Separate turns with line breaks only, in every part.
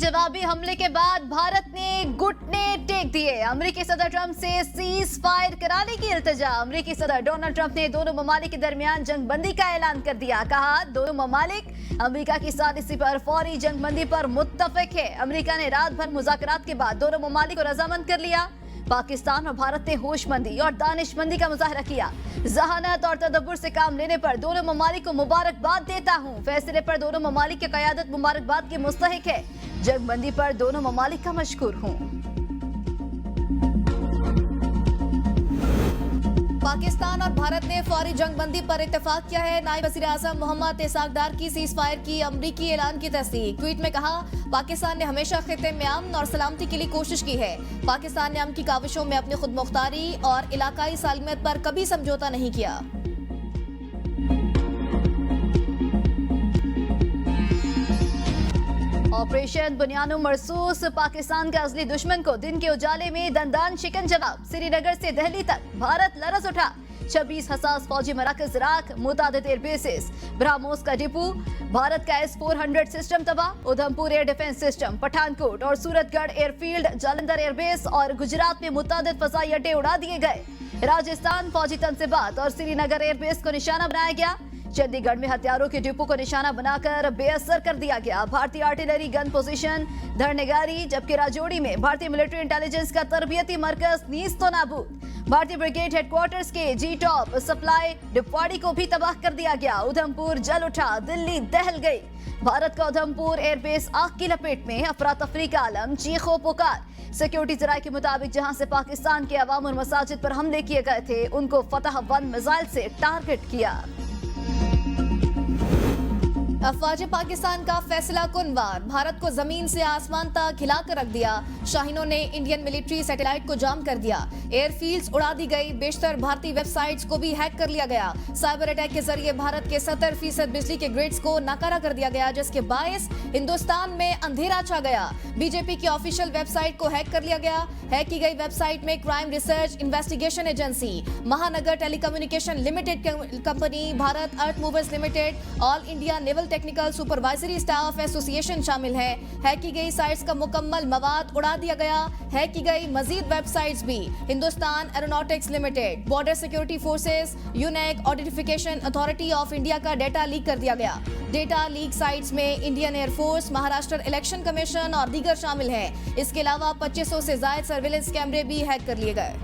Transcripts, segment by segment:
जवाबी हमले के बाद भारत ने घुटने टेक दिए। अमेरिकी सदर ट्रंप से सीज फायर कराने की इल्तिजा। अमेरिकी सदर डोनाल्ड ट्रंप ने दोनों ममालिक के दरमियान जंगबंदी का ऐलान कर दिया। कहा, दोनों ममालिक अमेरिका की साजिश पर फौरी जंगबंदी पर मुत्तफिक है। अमेरिका ने रात भर मुज़ाकरात के बाद दोनों ममालिक को रजामंद कर लिया। पाकिस्तान और भारत ने होशमंदी और दानिशमंदी का मुजाहरा किया। जहानत और तदब्बुर से काम लेने पर दोनों ममालिक को मुबारकबाद देता हूँ। फैसले पर दोनों ममालिक की क़यादत मुबारकबाद की मुस्तहिक है। जंगबंदी पर दोनों ममालिक का मशकूर हूँ। पाकिस्तान और भारत ने फौरी जंगबंदी पर इत्तेफाक किया है। नायब वज़ीर आज़म मोहम्मद इसाक डार की सीज फायर की अमरीकी ऐलान की तस्दीक। ट्वीट में कहा, पाकिस्तान ने हमेशा खित्ते में अमन और सलामती के लिए कोशिश की है। पाकिस्तान ने अमन की काविशों में अपनी खुद मुख्तारी और इलाकाई सालमियत पर कभी समझौता नहीं किया। ऑपरेशन बुनियानो मरसूस पाकिस्तान के असली दुश्मन को दिन के उजाले में दंदान शिकन जवाब। श्रीनगर से दिल्ली तक भारत लरज़ उठा। 26 हसास फौजी मराकज राख, मुतादिद एयरबेसेस, ब्रह्मोस का डिपो, भारत का S-400 सिस्टम तबाह। Udhampur air defence system, Pathankot और सूरतगढ़ एयरफील्ड, जालंधर एयरबेस और गुजरात में मुतादिद फजाई अड्डे उड़ा दिए गए। राजस्थान फौजी तनसीबात और श्रीनगर एयरबेस को निशाना बनाया गया। चंडीगढ़ में हथियारों के डिपो को निशाना बनाकर बेअसर कर दिया गया। भारतीय आर्टिलरी गन पोजीशन धरनेगारी, जबकि राजौरी में भारतीय मिलिट्री इंटेलिजेंस का तरबियती मरकज नीस्तो नाबूद। भारतीय ब्रिगेड हेडक्वार्टर्स के जी-टॉप सप्लाई डिपवाड़ी को भी तबाह कर दिया गया। उधमपुर जल उठा, दिल्ली दहल गई। भारत का उधमपुर एयरबेस आग की लपेट में, अफरा तफरी का आलम, चीखो पुकार। सिक्योरिटी जराये के मुताबिक जहां से पाकिस्तान के अवाम और मसाजिद पर हमले किए गए थे, उनको फतह 1 मिसाइल से टारगेट किया। अफवाज पाकिस्तान का फैसला कुनवार, भारत को जमीन से आसमान तक हिलाकर रख दिया। शाहीनों ने इंडियन मिलिट्री सैटेलाइट को जाम कर दिया। एयरफील्ड्स उड़ा दी गई। बेशतर भारतीय वेबसाइट्स को भी हैक कर लिया गया। साइबर अटैक के जरिए भारत के 70% बिजली के ग्रिड्स को नाकारा कर दिया गया, जिसके बायस हिंदुस्तान में अंधेरा छा गया। बीजेपी की ऑफिशियल वेबसाइट को हैक कर लिया गया। हैक की गई वेबसाइट में crime research investigation agency, Mahanagar telecommunication limited company, Bharat earth movers limited, all India naval technical supervisory staff association शामिल है। हैक की गई साइट्स का मुकम्मल मवाद उड़ा दिया गया। हैक की गई मजीद वेबसाइट्स भी Hindustan aeronautics limited, border security forces, unique identification authority of India का डेटा लीक कर दिया गया। डेटा लीक साइट्स में Indian air force, Maharashtra election commission और दीगर शामिल हैं। इसके अलावा 2500 से ज्यादा सर्विलेंस कैमरे भी हैक कर लिए गए।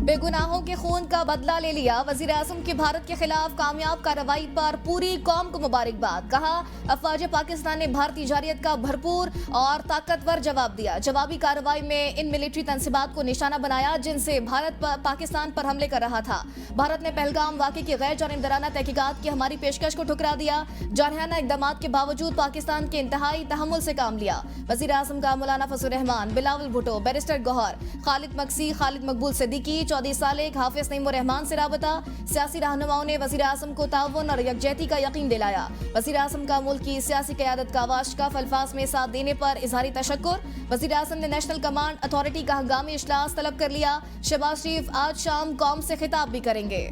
बेगुनाहों के खून का बदला ले लिया। वजीर आज़म की भारत के खिलाफ कामयाब कार्रवाई पर पूरी कौम को मुबारकबाद। कहा, अफवाज पाकिस्तान ने भारतीय जारियत का भरपूर और ताकतवर जवाब दिया। जवाबी कार्रवाई में इन मिलिट्री तनसीबात को निशाना बनाया जिनसे भारत पाकिस्तान पर हमले कर रहा था। भारत ने पहलगाम वाक़े की गैर जानिबदाराना तहकीकात की हमारी पेशकश को ठुकरा दिया। जारहाना इक़दाम के बावजूद पाकिस्तान के इंतहाई तहम्मुल से काम लिया। वजीर आज़म का मौलाना फजल रहमान, बिलावल भुट्टो, बैरिस्टर गौहर, खालिद मक्सी, खालिद मकबूल सिद्दीकी, चौधरी सालेक, हाफिज नईम रहमान से राबता। सियासी रहनुमाओं ने वजीर आज़म को ताउन और यकजहती का यकीन दिलाया। वजीर आज़म का मुल्क की सियासी क़यादत का वाशकाफ अल्फाज में साथ देने पर इजहारी तशक्कुर। वजीर आज़म ने नेशनल कमांड अथॉरिटी का हंगामी इजलास तलब कर लिया। शहबाज शरीफ आज शाम कौम से खिताब भी करेंगे।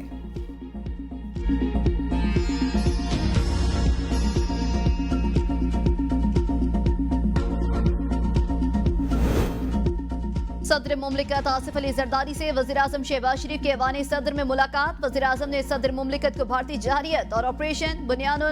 सदर मुमलिकत आसिफ अली जरदारी से वज़ीर आज़म शहबाज शरीफ के ऐवान सदर में मुलाकात। वज़ीर आज़म ने सदर मुमलिकत को भारतीय जारियत और ऑपरेशन बुनियानो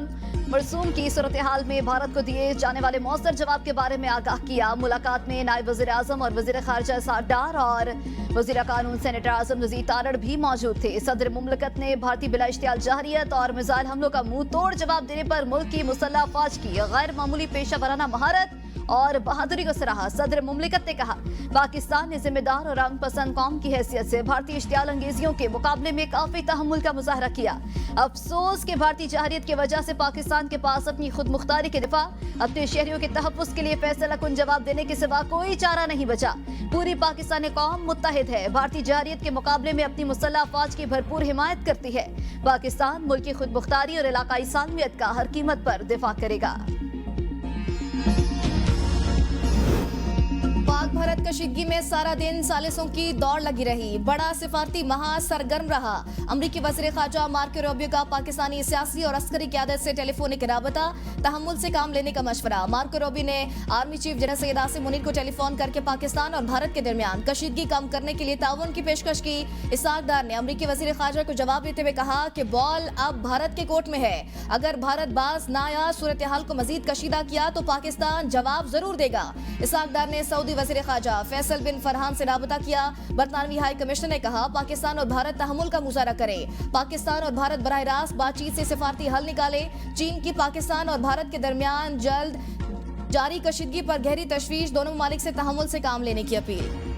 मरसूम की सूरत हाल में भारत को दिए जाने वाले मौसर जवाब के बारे में आगाह किया। मुलाकात में नायब वज़ीर आज़म और वज़ीर ख़ारजा इसाक डार और वज़ीर कानून सेनेटर आज़म नज़ीर तारड़ भी मौजूद थे। सदर मुमलिकत ने भारतीय बिला इश्तियाल जारियत और मिसाइल हमलों का मुंह तोड़ जवाब देने पर मुल्क की मुसल्लह अफवाज की गैर मामूली पेशा वराना महारत और बहादुरी को सराहा। सदर मुमलिकत ने कहा, पाकिस्तान ने जिम्मेदार और रंग पसंद कौम की हैसियत से भारतीय इश्तियाल अंगेजियों के मुकाबले में काफी तहम्मुल का मुजाहरा किया। अफसोस के भारतीय जारियत की वजह से पाकिस्तान के पास अपनी खुद मुख्तारी के दिफा, अपने शहरियों के तहफ़्फ़ुज़ के लिए फैसला कुन जवाब देने के सिवा कोई चारा नहीं बचा। पूरी पाकिस्तानी कौम मुत्तहिद है। भारतीय जारियत के मुकाबले में अपनी मुसल्लह अफवाज की भरपूर हिमायत करती है। पाकिस्तान मुल्क की खुद मुख्तारी और इलाकाई सालमियत का हर कीमत पर दिफा करेगा। पाक भारत कशीदगी में सारा दिन सालिसों की दौड़ लगी रही। बड़ा सिफारती महा सरगर्म रहा। अमरीकी वज़ीर ख़ारजा मार्को रूबियो का पाकिस्तानी सियासी और अस्करी क़यादत से टेलीफोनिक राबता, तहम्मुल से काम लेने का मशवरा। मार्को रूबियो ने army chief general Syed Asim Munir को टेलीफोन करके पाकिस्तान और भारत के दरमियान कशीदगी कम करने के लिए ताउन की पेशकश की। इसाक डार ने अमरीकी वज़ीर ख़ारजा को जवाब देते हुए कहा कि बॉल अब भारत के कोर्ट में है। अगर भारत बाज ना आया, सूरत हाल को मजीद कशीदा किया तो पाकिस्तान जवाब जरूर देगा। इसाक डार ने सऊदी वज़ीर ख़ारजा फैसल बिन फरहान से राबता किया। बरतानवी हाई कमिश्नर ने कहा पाकिस्तान और भारत तहम्मुल का मुजाहरा करे। पाकिस्तान और भारत बराह रास्त बातचीत से सिफारती हल निकाले। चीन की पाकिस्तान और भारत के दरमियान जल्द जारी कशीदगी पर गहरी तशवीश, दोनों ममालिक से तहम्मुल से काम लेने की अपील।